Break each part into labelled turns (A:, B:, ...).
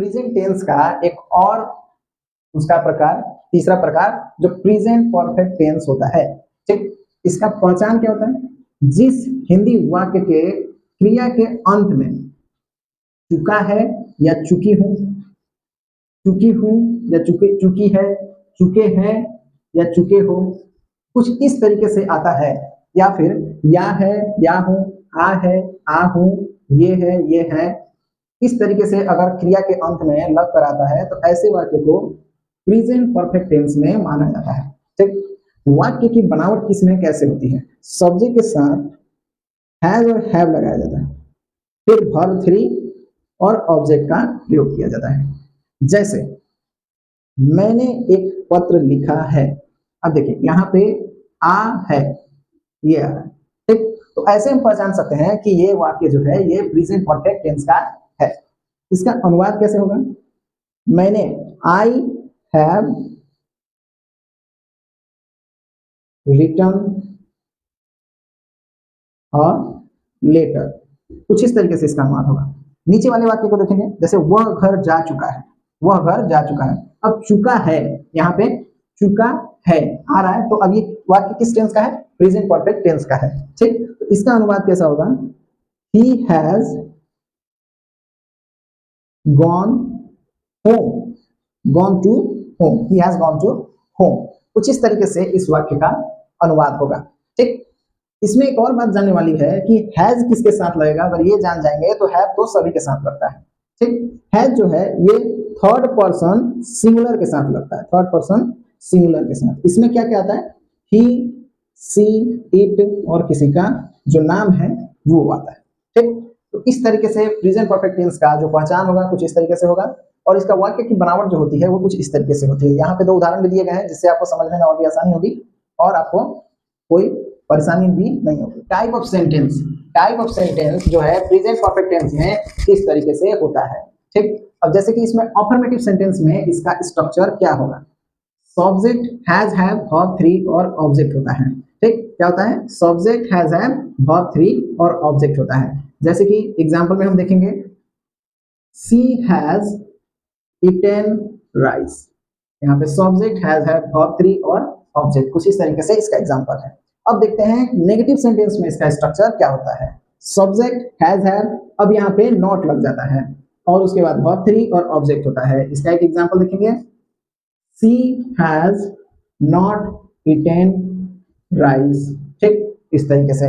A: Present tense का एक और उसका प्रकार, तीसरा प्रकार जो प्रेजेंट परफेक्ट टेंस होता है। ठीक, इसका पहचान क्या होता है? जिस हिंदी वाक्य के क्रिया के अंत में चुका है या चुकी हूं, चुकी हूं या चुके चुकी है, चुके हैं या चुके हो, कुछ इस तरीके से आता है, या फिर या है या हूं, आ है आ हूं, ये है, इस तरीके से अगर क्रिया के अंत में लग कर आता है तो ऐसे वाक्य को प्रेजेंट परफेक्ट टेंस में माना जाता है। ठीक, वाक्य की बनावट किसमें कैसे होती है? सब्जेक्ट के साथ हैज और हैव लगाया जाता है, फिर वर्ब थ्री और ऑब्जेक्ट का प्रयोग किया जाता है। जैसे मैंने एक पत्र लिखा है, अब देखिए यहाँ पे आ है, ये आ रहा है। ठीक, तो ऐसे हम पहचान सकते हैं कि ये वाक्य जो है ये प्रेजेंट परफेक्ट टेंस का है। इसका अनुवाद कैसे होगा? मैंने, I have return a letter, कुछ इस तरीके से इसका अनुवाद होगा। नीचे वाले वाक्य को देखेंगे, जैसे वह घर जा चुका है, वह घर जा चुका है। अब चुका है, यहाँ पे चुका है आ रहा है, तो अब ये वाक्य किस टेंस का है? प्रेजेंट परफेक्ट टेंस का है। ठीक, तो इसका अनुवाद कैसा होगा? He has gone home, gone to home, he has gone to home, कुछ इस तरीके से इस वाक्य का अनुवाद होगा। ठीक, इसमें एक और बात जानने वाली है कि हैज किसके साथ लगेगा। अगर ये जान जाएंगे तो हैव तो सभी के साथ लगता है। ठीक, हैज जो है ये थर्ड पर्सन सिंगुलर के साथ लगता है, थर्ड पर्सन सिंगुलर के साथ। इसमें क्या क्या आता है? ही, सी, इट और किसी का जो नाम है वो आता है। ठीक, तो इस तरीके से प्रेजेंट परफेक्ट टेंस का जो पहचान होगा कुछ इस तरीके से होगा, और इसका वाक्य की बनावट जो होती है वो कुछ इस तरीके से होती है। यहाँ पे दो उदाहरण भी दिए गए हैं जिससे आपको समझने में और भी आसानी होगी और आपको कोई परेशानी भी नहीं होगी। Type of sentence, type of sentence जो है प्रेजेंट परफेक्ट टेंस में किस तरीके से होता है। ठीक, अब जैसे कि इसमें अफर्मेटिव सेंटेंस में इसका स्ट्रक्चर क्या होगा? Subject, has, have, verb three और ऑब्जेक्ट होता है। ठीक, क्या होता है? Subject, has, have, verb three और ऑब्जेक्ट होता है। जैसे कि एग्जांपल में हम देखेंगे, सी हैज ईटेन राइस, यहाँ पे subject, has, have, verb three और ऑब्जेक्ट, कुछ इस तरीके से इसका एग्जांपल है। अब देखते हैं नेगेटिव सेंटेंस में इसका स्ट्रक्चर क्या होता है। सब्जेक्ट, हैज, हैव, अब यहाँ पे नॉट लग जाता है और उसके बाद वर्ब थ्री और ऑब्जेक्ट होता है। इसका एक एग्जांपल देखेंगे, सी हैज नॉट ईटेन राइस। ठीक, इस तरीके से।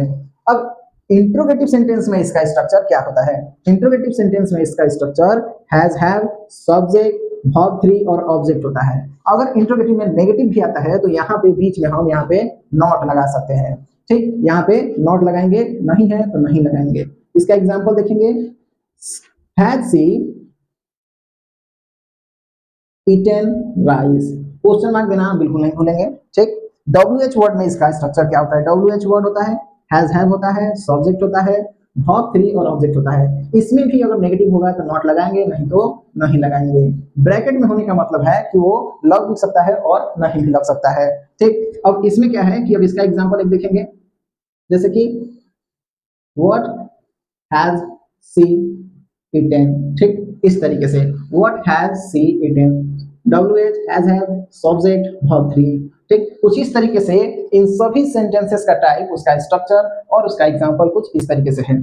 A: अब इंट्रोगेटिव सेंटेंस में इसका स्ट्रक्चर क्या होता है? इंट्रोगेटिव सेंटेंस में इसका structure has, have, subject, verb three और ऑब्जेक्ट होता है। अगर इंट्रोगेटिव में नेगेटिव भी आता है तो यहाँ पे बीच में हम यहाँ पे नॉट लगा सकते हैं। ठीक, यहाँ पे नॉट लगाएंगे, नहीं है तो नहीं लगाएंगे। इसका एग्जांपल देखेंगे, has she eaten rice, question mark देना बिल्कुल नहीं भूलेंगे। ठीक, WH वर्ड में इसका स्ट्रक्चर क्या होता है? WH वर्ड होता है, हैज, हैव होता है, सब्जेक्ट होता है, वर्ब थ्री और ऑब्जेक्ट होता है। इसमें भी अगर नेगेटिव होगा तो नॉट लगाएंगे, नहीं तो नहीं लगाएंगे। ब्रैकेट में होने का मतलब है कि वो लग भी सकता है और नहीं भी लग सकता है। ठीक, अब इसमें क्या है कि अब इसका एग्जांपल एक देखेंगे, जैसे कि व्हाट हैज सी ईटेन। ठीक, इस तरीके से what has she eaten, WH, has, have, subject, verb three. ठीक, कुछ इस तरीके से इन सभी सेंटेंसेस का टाइप, उसका स्ट्रक्चर और उसका एग्जांपल कुछ इस तरीके से है।